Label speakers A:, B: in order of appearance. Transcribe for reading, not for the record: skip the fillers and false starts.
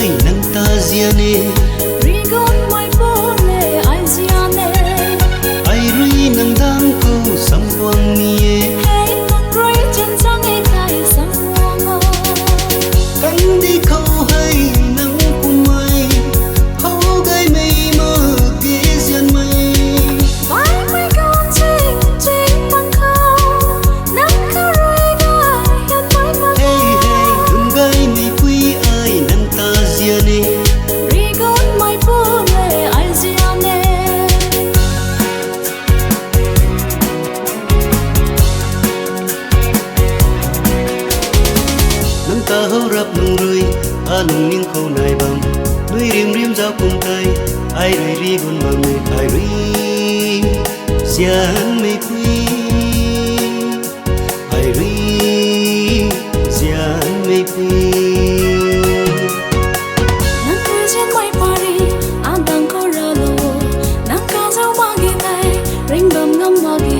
A: ai nang ta ziane
B: rigon mai pole ai ziane
A: ai rui nang dang ko samwang nie
B: hey nang roi chân sang e kai samwanga
A: kan đi khâu hay nang kumai hau gai mei mơ ke zian mai
B: vai mai con chinh chinh mang khao nang ka roi ga hian mai ma
A: hey hey đừng gai mei quy ai nang ta ziane
B: rigon mai pole ai ziane
A: nang ta hau rap nung rui anung ning khâu nai bam nuôi rim rim giao cùng tay ai rui ri gun bam ne ai rui zian mei quy ai rui zian mei quy
B: nang ka chen mai pari an dang ko ra lo nang ka zau ma gi nai ring bam ngam ma gi